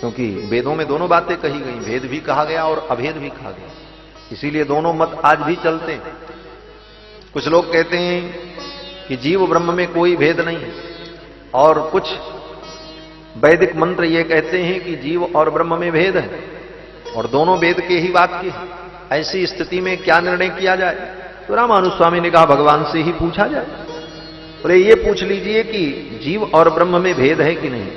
क्योंकि वेदों में दोनों बातें कही गई, भेद भी कहा गया और अभेद भी कहा गया, इसीलिए दोनों मत आज भी चलते हैं। कुछ लोग कहते हैं कि जीव ब्रह्म में कोई भेद नहीं है, और कुछ वैदिक मंत्र ये कहते हैं कि जीव और ब्रह्म में भेद है और दोनों वेद के ही वाक्य हैं। ऐसी स्थिति में क्या निर्णय किया जाए? तो रामानुज स्वामी ने कहा भगवान से ही पूछा जाए। बोले ये पूछ लीजिए कि जीव और ब्रह्म में भेद है कि नहीं,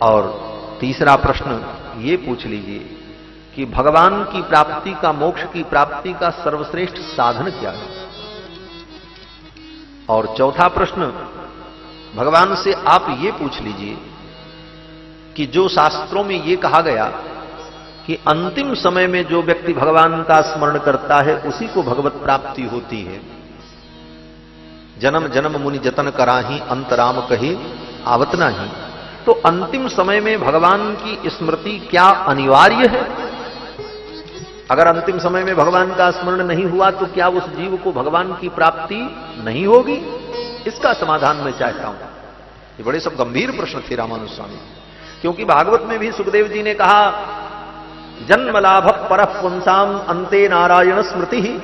और तीसरा प्रश्न ये पूछ लीजिए कि भगवान की प्राप्ति का, मोक्ष की प्राप्ति का सर्वश्रेष्ठ साधन क्या है। और चौथा प्रश्न भगवान से आप ये पूछ लीजिए कि जो शास्त्रों में ये कहा गया कि अंतिम समय में जो व्यक्ति भगवान का स्मरण करता है उसी को भगवत प्राप्ति होती है, जन्म जन्म मुनि जतन कराही अंतराम कही आवत नाही, तो अंतिम समय में भगवान की स्मृति क्या अनिवार्य है? अगर अंतिम समय में भगवान का स्मरण नहीं हुआ तो क्या उस जीव को भगवान की प्राप्ति नहीं होगी? इसका समाधान मैं चाहता हूं। ये बड़े सब गंभीर प्रश्न थे रामानुज स्वामी, क्योंकि भागवत में भी सुखदेव जी ने कहा जन्म लाभ परः पुंसाम अंते नारायण स्मृति ही,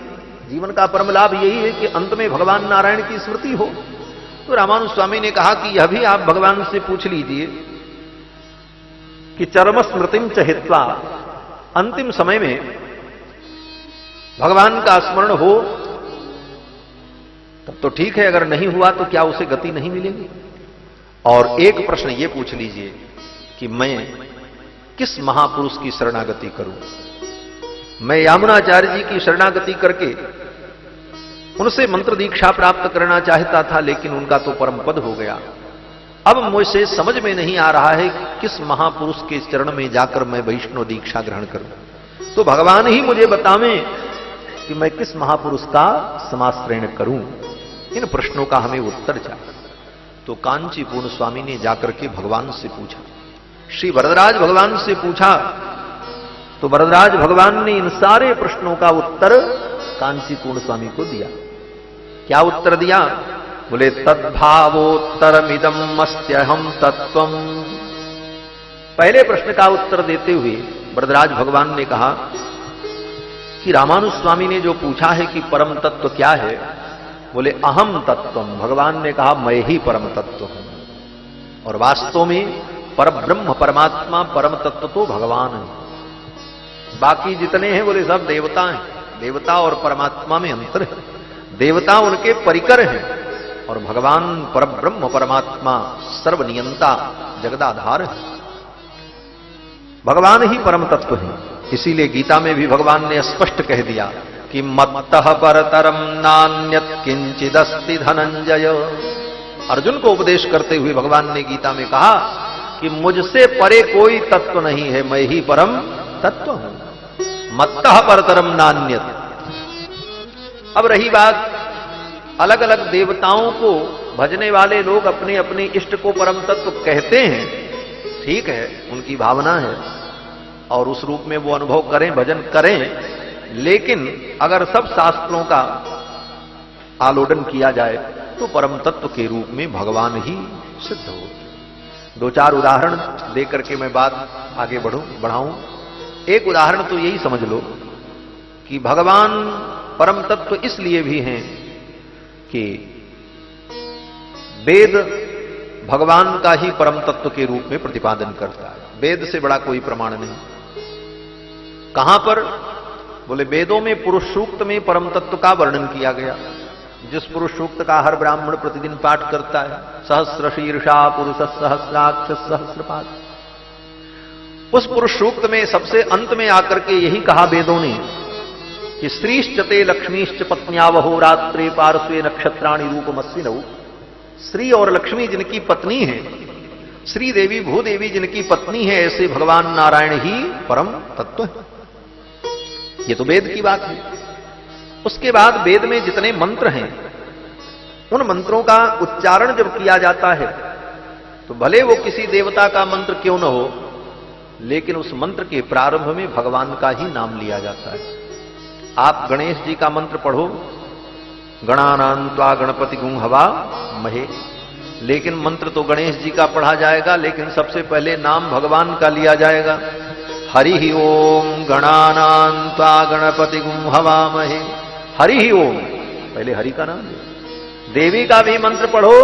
जीवन का परम लाभ यही है कि अंत में भगवान नारायण की स्मृति हो। तो रामानुज स्वामी ने कहा कि यह भी आप भगवान से पूछ लीजिए कि चरम स्मृतिम चहित्वा, अंतिम समय में भगवान का स्मरण हो तब तो ठीक है, अगर नहीं हुआ तो क्या उसे गति नहीं मिलेगी? और एक प्रश्न ये पूछ लीजिए कि मैं किस महापुरुष की शरणागति करूं? मैं यामुनाचार्य जी की शरणागति करके उनसे मंत्र दीक्षा प्राप्त करना चाहता था, लेकिन उनका तो परम पद हो गया। अब मुझसे समझ में नहीं आ रहा है कि किस महापुरुष के चरण में जाकर मैं वैष्णव दीक्षा ग्रहण करूं। तो भगवान ही मुझे बतावें कि मैं किस महापुरुष का समाश्रयण करूं। इन प्रश्नों का हमें उत्तर चाहिए। तो कांचीपूर्ण स्वामी ने जाकर के भगवान से पूछा, श्री वरदराज भगवान से पूछा, तो वरदराज भगवान ने इन सारे प्रश्नों का उत्तर कांचीपूर्ण स्वामी को दिया। क्या उत्तर दिया? बोले तद्भावोत्तरमिदम् अस्त्यहम् तत्त्वम्। पहले प्रश्न का उत्तर देते हुए वरदराज भगवान ने कहा कि रामानुज स्वामी ने जो पूछा है कि परम तत्व क्या है, बोले अहम तत्वम। भगवान ने कहा मैं ही परम तत्व हूं, और वास्तव में परब्रह्म परमात्मा परम तत्व तो भगवान है, बाकी जितने हैं बोले सब देवता हैं। देवता और परमात्मा में अंतर है, देवता उनके परिकर हैं और भगवान परब्रह्म परमात्मा सर्वनियंता जगदाधार है। भगवान ही परम तत्व है। इसीलिए गीता में भी भगवान ने स्पष्ट कह दिया कि मत्तः परतरम नान्यत् किंचिदस्ति धनंजय। अर्जुन को उपदेश करते हुए भगवान ने गीता में कहा कि मुझसे परे कोई तत्व नहीं है, मैं ही परम तत्व हूं। मत्तः परतरम नान्यत्। अब रही बात, अलग अलग देवताओं को भजने वाले लोग अपने अपने इष्ट को परम तत्व कहते हैं, ठीक है, उनकी भावना है और उस रूप में वो अनुभव करें, भजन करें, लेकिन अगर सब शास्त्रों का आलोडन किया जाए तो परम तत्व के रूप में भगवान ही सिद्ध हो। दो चार उदाहरण देकर के मैं बात आगे बढ़ाऊं। एक उदाहरण तो यही समझ लो कि भगवान परम तत्व इसलिए भी हैं कि वेद भगवान का ही परम तत्व के रूप में प्रतिपादन करता है। वेद से बड़ा कोई प्रमाण नहीं। कहां पर? बोले वेदों में पुरुष सूक्त में परम तत्व का वर्णन किया गया, जिस पुरुष सूक्त का हर ब्राह्मण प्रतिदिन पाठ करता है, सहस्र शीर्षा पुरुष सहस्राक्ष सहस्रपाद। उस पुरुष सूक्त में सबसे अंत में आकर के यही कहा वेदों ने कि श्रीश्चते लक्ष्मीश्च पत्न्यावहो रात्रे पार्श्वे नक्षत्राणि रूपमस्सि नौ। श्री और लक्ष्मी जिनकी पत्नी है, श्री देवी भूदेवी जिनकी पत्नी है, ऐसे भगवान नारायण ही परम तत्व है। ये तो वेद की बात है। उसके बाद वेद में जितने मंत्र हैं, उन मंत्रों का उच्चारण जब किया जाता है तो भले वो किसी देवता का मंत्र क्यों न हो, लेकिन उस मंत्र के प्रारंभ में भगवान का ही नाम लिया जाता है। आप गणेश जी का मंत्र पढ़ो, गणानां त्वा गणपति गुं हवा महे, लेकिन मंत्र तो गणेश जी का पढ़ा जाएगा, लेकिन सबसे पहले नाम भगवान का लिया जाएगा। हरि ही ओम गणानां त्वा गणपतिगुं हवामहे। हरि ही ओम, पहले हरि का नाम लिया। देवी का भी मंत्र पढ़ो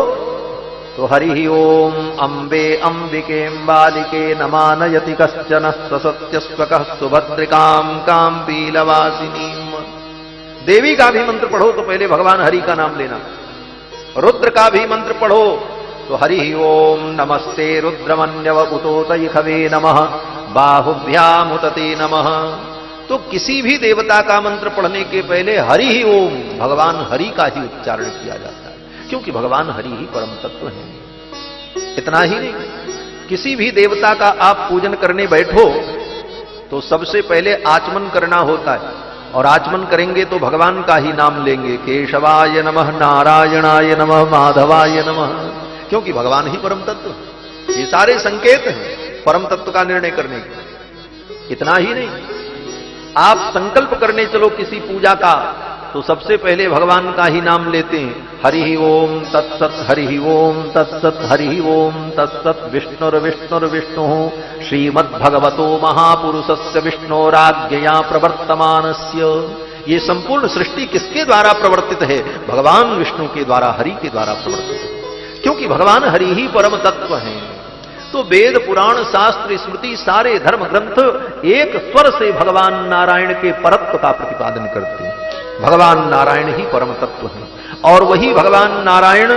तो हरि ही ओम अंबे अंबिके बालिके नमानयति कश्चन ससत्यस्वकः सुभद्रिकां कां पीलवासिनीम। देवी का भी मंत्र पढ़ो तो पहले भगवान हरि का नाम लेना। रुद्र का भी मंत्र पढ़ो तो हरि ही ओम नमस्ते रुद्रमन्यव उतोतैखवे नमः बाहुभ्यामुतते नमः। तो किसी भी देवता का मंत्र पढ़ने के पहले हरि ही ओम, भगवान हरि का ही उच्चारण किया जाता है, क्योंकि भगवान हरि ही परम तत्व है। इतना ही नहीं, किसी भी देवता का आप पूजन करने बैठो तो सबसे पहले आचमन करना होता है, और आचमन करेंगे तो भगवान का ही नाम लेंगे। केशवाय नमः, नारायणाय नमः, माधवाय नमः, क्योंकि भगवान ही परम तत्व। ये सारे संकेत हैं परम तत्व का निर्णय करने के। इतना ही नहीं, आप संकल्प करने चलो किसी पूजा का तो सबसे पहले भगवान का ही नाम लेते हैं। हरि ही ओम तत्सत, हरि ही ओम तत्सत, हरि ही ओम तत्सत। विष्णुर्विष्णुर्विष्णु श्रीमद्भगवतो महापुरुषस्य विष्णोराज्ञया प्रवर्तमानस्य। ये संपूर्ण सृष्टि किसके द्वारा प्रवर्तित है? भगवान विष्णु के द्वारा, हरि के द्वारा प्रवर्तित है, क्योंकि भगवान हरि ही परम तत्व हैं। तो वेद पुराण शास्त्र स्मृति सारे धर्म ग्रंथ एक स्वर से भगवान नारायण के परत्व का प्रतिपादन करते हैं। भगवान नारायण ही परम तत्व हैं, और वही भगवान नारायण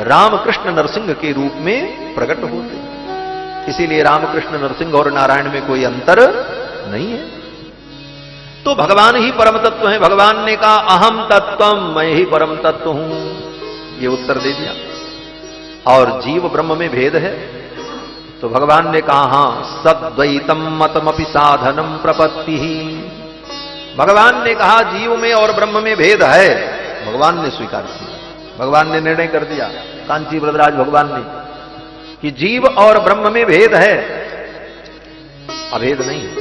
रामकृष्ण नरसिंह के रूप में प्रकट होते हैं। इसीलिए रामकृष्ण नरसिंह और नारायण में कोई अंतर नहीं है। तो भगवान ही परम तत्व है। भगवान ने कहा अहम तत्वम, मैं ही परम तत्व हूं, ये उत्तर दे दिया। और जीव ब्रह्म में भेद है तो भगवान ने कहा हां सद्वैतम मतमपि साधनम प्रपत्ति ही। भगवान ने कहा जीव में और ब्रह्म में भेद है, भगवान ने स्वीकार किया। भगवान ने निर्णय कर दिया, कांची वरदराज भगवान ने, कि जीव और ब्रह्म में भेद है, अभेद नहीं है।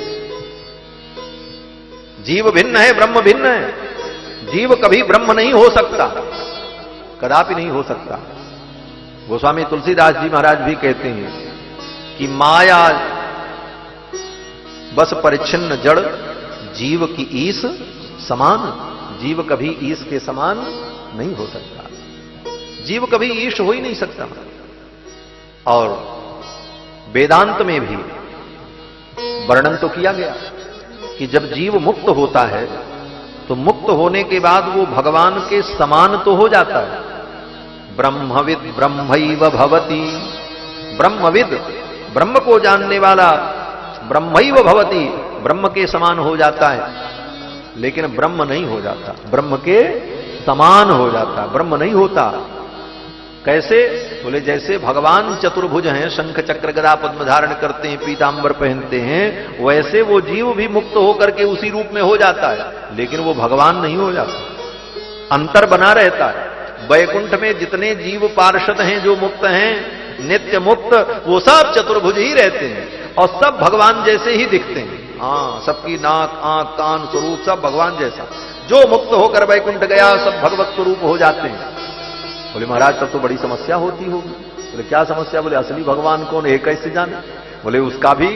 जीव भिन्न है, ब्रह्म भिन्न है। जीव कभी ब्रह्म नहीं हो सकता, कदापि नहीं हो सकता। गोस्वामी तुलसीदास जी महाराज भी कहते हैं कि माया बस परिच्छिन्न जड़, जीव की ईश समान। जीव कभी ईश के समान नहीं हो सकता, जीव कभी ईश हो ही नहीं सकता। और वेदांत में भी वर्णन तो किया गया कि जब जीव मुक्त होता है तो मुक्त होने के बाद वो भगवान के समान तो हो जाता है। ब्रह्मविद ब्रह्मैव भवति, ब्रह्मविद ब्रह्म को जानने वाला ब्रह्मैव भवति, ब्रह्म के समान हो जाता है, लेकिन ब्रह्म नहीं हो जाता, ब्रह्म के समान हो जाता, ब्रह्म नहीं होता। कैसे? बोले जैसे भगवान चतुर्भुज हैं, शंख चक्र गदा पद्म धारण करते हैं, पीतांबर पहनते हैं, वैसे वो जीव भी मुक्त होकर के उसी रूप में हो जाता है, लेकिन वो भगवान नहीं हो जाता, अंतर बना रहता है। वैकुंठ में जितने जीव पार्षद हैं जो मुक्त हैं, नित्य मुक्त, वो सब चतुर्भुज ही रहते हैं और सब भगवान जैसे ही दिखते हैं। हाँ, सबकी नाक आंख कान स्वरूप सब भगवान जैसा। जो मुक्त होकर वैकुंठ गया सब भगवत स्वरूप हो जाते हैं। बोले महाराज तब तो बड़ी समस्या होती होगी। बोले क्या समस्या? बोले असली भगवान कौन है कैसे जाने? बोले उसका भी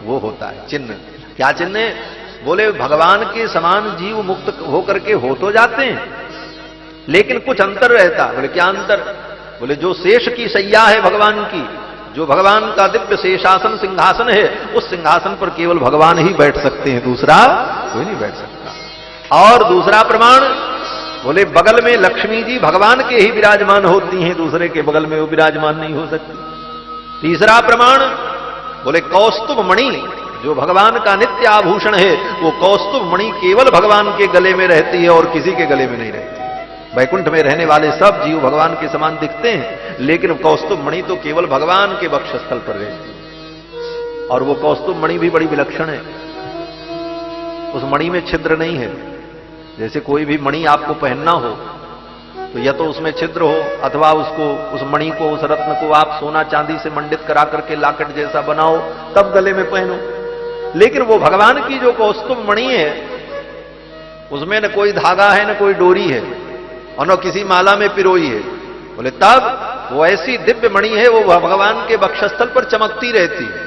वो होता है चिन्ह। क्या चिन्ह है? बोले भगवान के समान जीव मुक्त होकर के हो तो जाते हैं, लेकिन कुछ अंतर रहता। बोले क्या अंतर? बोले जो शेष की सैया है भगवान की, जो भगवान का दिव्य शेषासन सिंहासन है, उस सिंहासन पर केवल भगवान ही बैठ सकते हैं, दूसरा कोई नहीं बैठ सकता। और दूसरा प्रमाण, बोले बगल में लक्ष्मी जी भगवान के ही विराजमान होती हैं, दूसरे के बगल में वो विराजमान नहीं हो सकती। तीसरा प्रमाण, बोले कौस्तुभ मणि जो भगवान का नित्य आभूषण है, वो कौस्तुभ मणि केवल भगवान के गले में रहती है और किसी के गले में नहीं रहती। वैकुंठ में रहने वाले सब जीव भगवान के समान दिखते हैं, लेकिन कौस्तुभ मणि तो केवल भगवान के वक्षस्थल पर रहती है, और वो कौस्तुभ मणि भी बड़ी विलक्षण है। उस मणि में छिद्र नहीं है। जैसे कोई भी मणि आपको पहनना हो तो या तो उसमें छिद्र हो, अथवा उसको, उस मणि को, उस रत्न को आप सोना चांदी से मंडित करा करके लाकेट जैसा बनाओ, तब गले में पहनो। लेकिन वो भगवान की जो कौस्तुभ मणि है, उसमें न कोई धागा है न कोई डोरी है और न किसी माला में पिरोई है। बोले तब वो ऐसी दिव्य मणि है, वो भगवान के वक्षस्थल पर चमकती रहती है।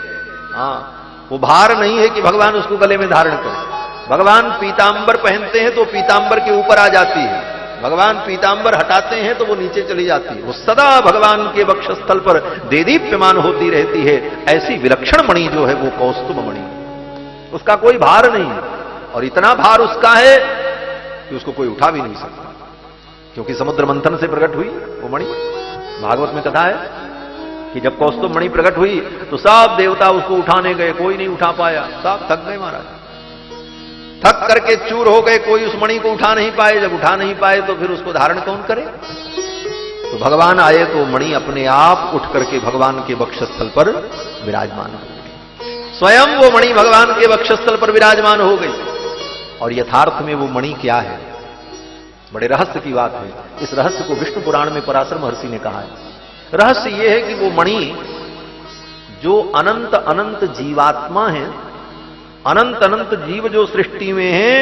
हाँ, वो भार नहीं है कि भगवान उसको गले में धारण करें। भगवान पीतांबर पहनते हैं तो पीतांबर के ऊपर आ जाती है, भगवान पीतांबर हटाते हैं तो वो नीचे चली जाती है। वो सदा भगवान के वक्षस्थल पर देदीप्यमान होती रहती है। ऐसी विलक्षण मणि जो है वो कौस्तुभ मणि, उसका कोई भार नहीं है, और इतना भार उसका है कि उसको कोई उठा भी नहीं सकता, क्योंकि समुद्र मंथन से प्रकट हुई वो मणि। भागवत में कथा है कि जब कौस्तुभ मणि प्रकट हुई तो सब देवता उसको उठाने गए, कोई नहीं उठा पाया, सब थक गए महाराज, थक करके चूर हो गए, कोई उस मणि को उठा नहीं पाए। जब उठा नहीं पाए तो फिर उसको धारण कौन करे? तो भगवान आए तो मणि अपने आप उठ करके भगवान के वक्षस्थल पर विराजमान हो गई। स्वयं वो मणि भगवान के वक्षस्थल पर विराजमान हो गई। और यथार्थ में वो मणि क्या है? बड़े रहस्य की बात है। इस रहस्य को विष्णु पुराण में पराशर महर्षि ने कहा है। रहस्य यह है कि वो मणि जो अनंत अनंत जीवात्मा है, अनंत अनंत जीव जो सृष्टि में है,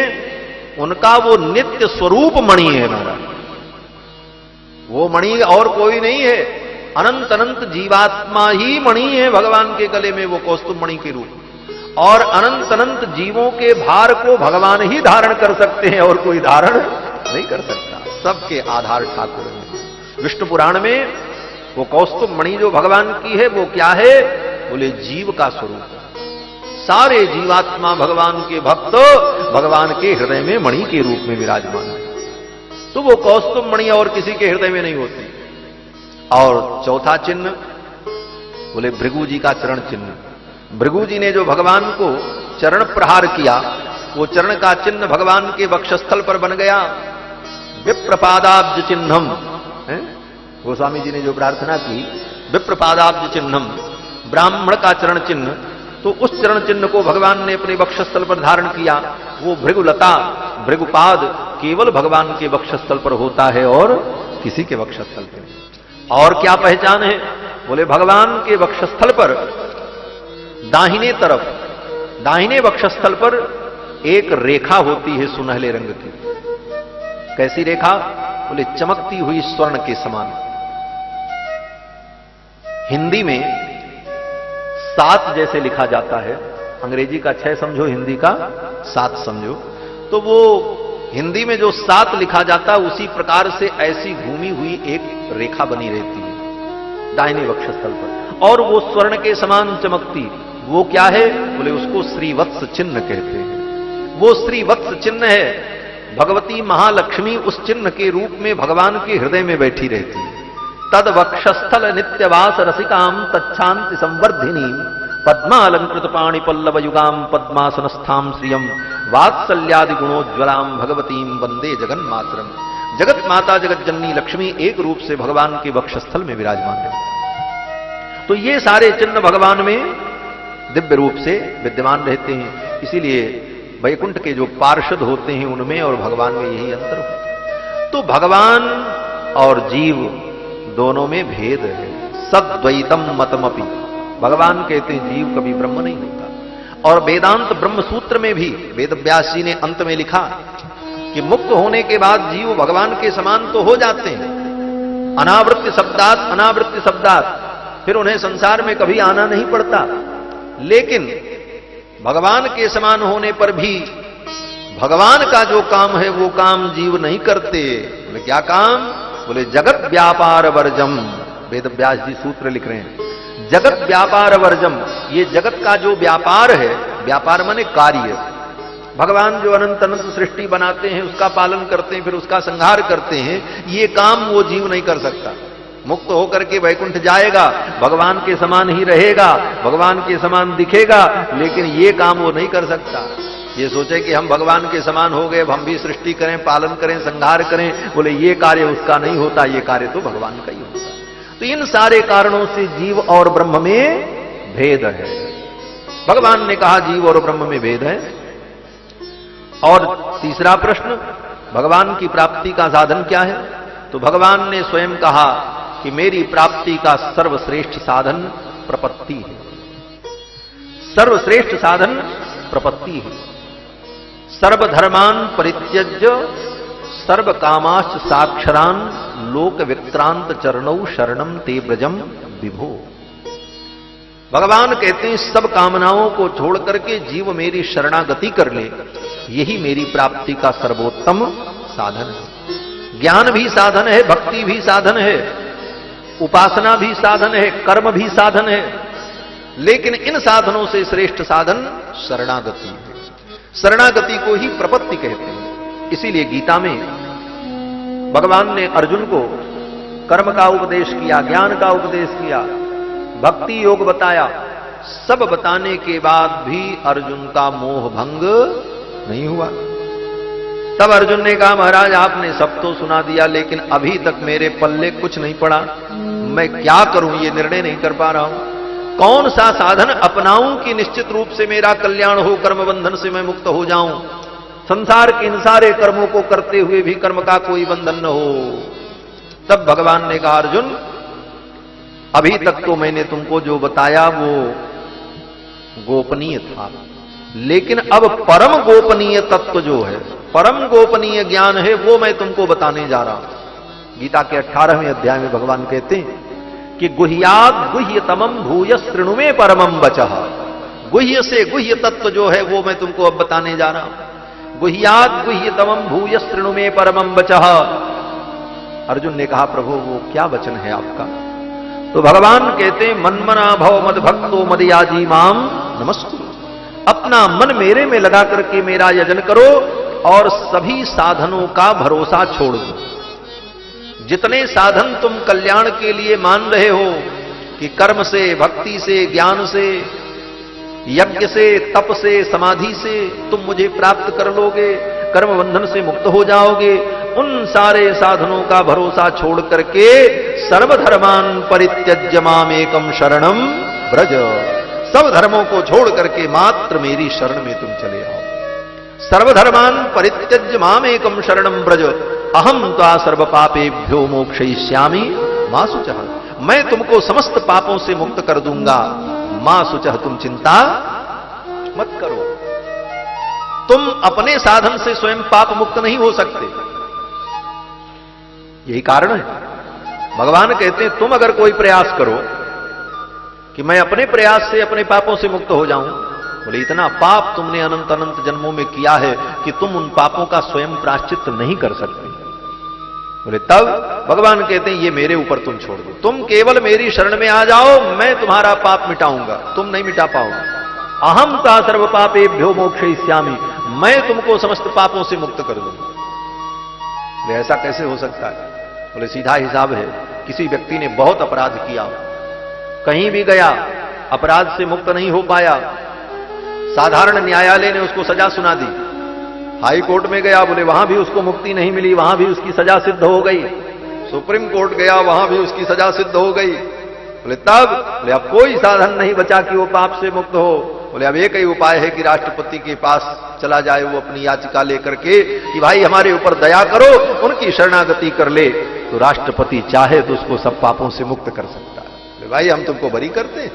उनका वो नित्य स्वरूप मणि है महाराज। वो मणि और कोई नहीं है, अनंत अनंत जीवात्मा ही मणि है भगवान के गले में, वो कौस्तुभ मणि के रूप। और अनंत अनंत जीवों के भार को भगवान ही धारण कर सकते हैं और कोई धारण नहीं कर सकता। सबके आधार ठाकुर है। विष्णु पुराण में वो कौस्तुभ मणि जो भगवान की है वो क्या है? बोले जीव का स्वरूप। सारे जीवात्मा भगवान के भक्त भगवान के हृदय में मणि के रूप में विराजमान है। तो वो कौस्तुभ मणि और किसी के हृदय में नहीं होती। और चौथा चिन्ह बोले भृगु जी का चरण चिन्ह। भृगु जी ने जो भगवान को चरण प्रहार किया, वो चरण का चिन्ह भगवान के वक्षस्थल पर बन गया। विप्रपादाब्ज चिन्हम, गोस्वामी जी ने जो प्रार्थना की, विप्रपादाब्ज चिन्हम, ब्राह्मण का चरण चिन्ह, तो उस चरण चिन्ह को भगवान ने अपने वक्षस्थल पर धारण किया। वो भृगुलता, भृगुपाद केवल भगवान के वक्षस्थल पर होता है और किसी के वक्षस्थल पर नहीं। और क्या पहचान है? बोले भगवान के वक्षस्थल पर दाहिने तरफ, दाहिने वक्षस्थल पर एक रेखा होती है सुनहले रंग की। कैसी रेखा? बोले चमकती हुई स्वर्ण के समान। हिंदी में 7 जैसे लिखा जाता है, अंग्रेजी का 6 समझो, हिंदी का 7 समझो। तो वो हिंदी में जो 7 लिखा जाता है उसी प्रकार से ऐसी घूमी हुई एक रेखा बनी रहती है दाहिने वक्षस्थल पर, और वो स्वर्ण के समान चमकती। वो क्या है? बोले उसको श्रीवत्स चिन्ह कहते हैं। वो श्रीवत्स चिन्ह है। भगवती महालक्ष्मी उस चिन्ह के रूप में भगवान के हृदय में बैठी रहती है। तद वक्षस्थल नित्यवास रसिकाम तच्छांति संवर्धिनी पद्मालंकृत पाणि पल्लव युगाम पद्मासनस्थाम श्रियम वात्सल्यादि गुणोज्वलाम भगवतीम वंदे जगन्मातरम। जगत माता जगत जननी लक्ष्मी एक रूप से भगवान के वक्षस्थल में विराजमान है। तो ये सारे चिन्ह भगवान में दिव्य रूप से विद्यमान रहते हैं। इसीलिए वैकुंठ के जो पार्षद होते हैं उनमें और भगवान में यही अंतर होता है। तो भगवान और जीव दोनों में भेद है। सद्वैतम मतमपि, भगवान कहते हैं जीव कभी ब्रह्म नहीं होता। और वेदांत ब्रह्म सूत्र में भी वेद व्यास जी ने अंत में लिखा कि मुक्त होने के बाद जीव भगवान के समान तो हो जाते हैं, अनावृत्ति शब्दात अनावृत्ति शब्दात, फिर उन्हें संसार में कभी आना नहीं पड़ता। लेकिन भगवान के समान होने पर भी भगवान का जो काम है वो काम जीव नहीं करते। बोले क्या काम? बोले जगत व्यापार वर्जम। वेद व्यास जी सूत्र लिख रहे हैं, जगत व्यापार वर्जम। ये जगत का जो व्यापार है, व्यापार माने कार्य, भगवान जो अनंत अनंत सृष्टि बनाते हैं उसका पालन करते हैं, फिर उसका संहार करते हैं, ये काम वो जीव नहीं कर सकता। मुक्त होकर के वैकुंठ जाएगा, भगवान के समान ही रहेगा, भगवान के समान दिखेगा, लेकिन ये काम वो नहीं कर सकता। ये सोचे कि हम भगवान के समान हो गए, अब हम भी सृष्टि करें, पालन करें, संहार करें, बोले ये कार्य उसका नहीं होता, ये कार्य तो भगवान का ही होता। तो इन सारे कारणों से जीव और ब्रह्म में भेद है। भगवान ने कहा जीव और ब्रह्म में भेद है। और तीसरा प्रश्न, भगवान की प्राप्ति का साधन क्या है? तो भगवान ने स्वयं कहा कि मेरी प्राप्ति का सर्वश्रेष्ठ साधन प्रपत्ति है। सर्वश्रेष्ठ साधन प्रपत्ति है। सर्वधर्मान परित्यज्य सर्व कामाश्च साक्षरान लोक विक्रांत चरणौ शरणम ते ब्रजम विभो। भगवान कहते हैं सब कामनाओं को छोड़ करके जीव मेरी शरणागति कर ले, यही मेरी प्राप्ति का सर्वोत्तम साधन है। ज्ञान भी साधन है, भक्ति भी साधन है, उपासना भी साधन है, कर्म भी साधन है, लेकिन इन साधनों से श्रेष्ठ साधन शरणागति है। शरणागति को ही प्रपत्ति कहते हैं। इसीलिए गीता में भगवान ने अर्जुन को कर्म का उपदेश किया, ज्ञान का उपदेश किया, भक्ति योग बताया। सब बताने के बाद भी अर्जुन का मोह भंग नहीं हुआ। तब अर्जुन ने कहा, महाराज आपने सब तो सुना दिया, लेकिन अभी तक मेरे पल्ले कुछ नहीं पड़ा, मैं क्या करूं ये निर्णय नहीं कर पा रहा हूं। कौन सा साधन अपनाऊं कि निश्चित रूप से मेरा कल्याण हो, कर्म बंधन से मैं मुक्त हो जाऊं, संसार के इन सारे कर्मों को करते हुए भी कर्म का कोई बंधन न हो। तब भगवान ने कहा, अर्जुन अभी तक तो मैंने तुमको जो बताया वो गोपनीय था, लेकिन अब परम गोपनीय तत्व जो है, परम गोपनीय ज्ञान है, वो मैं तुमको बताने जा रहा हूं। गीता के 18वें अध्याय में भगवान कहते हैं कि गुह्यात् गुह्यतमं भूय शृणु मे परमं वचः। गुह्य से गुह्य तत्व जो है वो मैं तुमको अब बताने जा रहा हूं। गुह्यात् गुह्यतमं भूय शृणु मे परमं वचः। अर्जुन ने कहा, प्रभु वो क्या वचन है आपका? तो भगवान कहते हैं, मन्मना भव मद भक्तो मदयाजी माम नमस्कुरु। अपना मन मेरे में लगा करके मेरा यजन करो और सभी साधनों का भरोसा छोड़ दो। जितने साधन तुम कल्याण के लिए मान रहे हो कि कर्म से, भक्ति से, ज्ञान से, यज्ञ से, तप से, समाधि से तुम मुझे प्राप्त कर लोगे, कर्म बंधन से मुक्त हो जाओगे, उन सारे साधनों का भरोसा छोड़ करके सर्वधर्मान परित्यज्य मामेकम शरणम ब्रज। सब धर्मों को छोड़ करके मात्र मेरी शरण में तुम चले आओ। सर्वधर्मान परित्यज्य मामेकम शरणम ब्रज अहम त्वा सर्व पापेभ्यो मोक्षयिष्यामि मा शुचः। मैं तुमको समस्त पापों से मुक्त कर दूंगा, मा शुचः तुम चिंता मत करो। तुम अपने साधन से स्वयं पाप मुक्त नहीं हो सकते, यही कारण है। भगवान कहते हैं, तुम अगर कोई प्रयास करो कि मैं अपने प्रयास से अपने पापों से मुक्त हो जाऊं, बोले इतना पाप तुमने अनंत अनंत जन्मों में किया है कि तुम उन पापों का स्वयं प्रायश्चित नहीं कर सकते। बोले तब भगवान कहते हैं, ये मेरे ऊपर तुम छोड़ दो, तुम केवल मेरी शरण में आ जाओ, मैं तुम्हारा पाप मिटाऊंगा, तुम नहीं मिटा पाओगे। अहम ता सर्व पापेभ्यो मोक्षयिष्यामि, मैं तुमको समस्त पापों से मुक्त कर दूंगा। ऐसा कैसे हो सकता है? बोले सीधा हिसाब है, किसी व्यक्ति ने बहुत अपराध किया, कहीं भी गया, अपराध से मुक्त नहीं हो पाया, साधारण न्यायालय ने उसको सजा सुना दी, हाई कोर्ट में गया, बोले वहां भी उसको मुक्ति नहीं मिली, वहां भी उसकी सजा सिद्ध हो गई, सुप्रीम कोर्ट गया, वहां भी उसकी सजा सिद्ध हो गई। बोले तब, बोले अब कोई साधन नहीं बचा कि वो पाप से मुक्त हो। बोले अब एक ही उपाय है कि राष्ट्रपति के पास चला जाए, वो अपनी याचिका लेकर के कि भाई हमारे ऊपर दया करो, उनकी शरणागति कर ले, तो राष्ट्रपति चाहे तो उसको सब पापों से मुक्त कर सकता है। बोले भाई हम तुमको बरी करते हैं।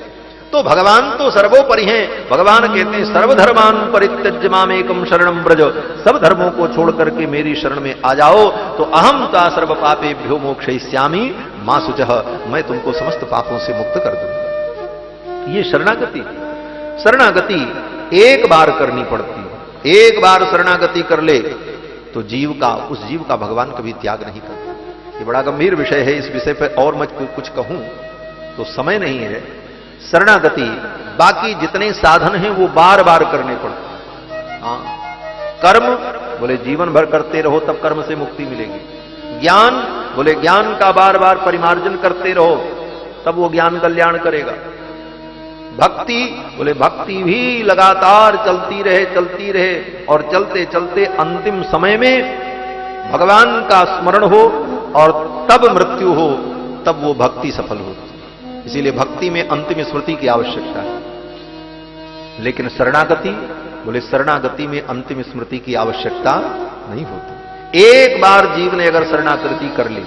तो भगवान तो सर्वोपरि हैं। भगवान कहते हैं, सर्वधर्मान परित्यज्य मामेकम शरणम ब्रज, सब धर्मों को छोड़ करके मेरी शरण में आ जाओ, तो अहम ता सर्व पापेभ्यो मोक्षयिष्यामि मा शुचः, मैं तुमको समस्त पापों से मुक्त कर दूंगा। ये शरणागति, शरणागति एक बार करनी पड़ती है। एक बार शरणागति कर ले तो जीव का, उस जीव का भगवान कभी त्याग नहीं करता। ये बड़ा गंभीर विषय है, इस विषय पर और मैं कुछ कहूं तो समय नहीं है। शरणागति, बाकी जितने साधन हैं वो बार बार करने पड़ते हैं। हाँ, कर्म बोले जीवन भर करते रहो तब कर्म से मुक्ति मिलेगी। ज्ञान बोले ज्ञान का बार बार परिमार्जन करते रहो तब वो ज्ञान कल्याण करेगा। भक्ति बोले भक्ति भी लगातार चलती रहे और चलते चलते अंतिम समय में भगवान का स्मरण हो और तब मृत्यु हो, तब वो भक्ति सफल होती। इसीलिए भक्ति में अंतिम स्मृति की आवश्यकता है। लेकिन शरणागति बोले शरणागति में अंतिम स्मृति की आवश्यकता नहीं होती। एक बार जीव ने अगर शरणागति कर ली,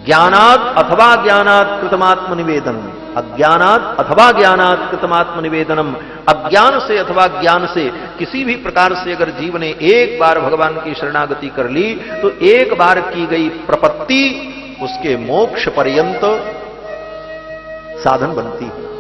ज्ञानात अथवा ज्ञानात कृतमात्म निवेदन, अज्ञानात अथवा ज्ञानात कृतमात्म निवेदनम, अज्ञान से अथवा ज्ञान से किसी भी प्रकार से अगर जीव ने एक बार भगवान की शरणागति कर ली तो एक बार की गई प्रपत्ति उसके मोक्ष पर्यंत साधन बनती है।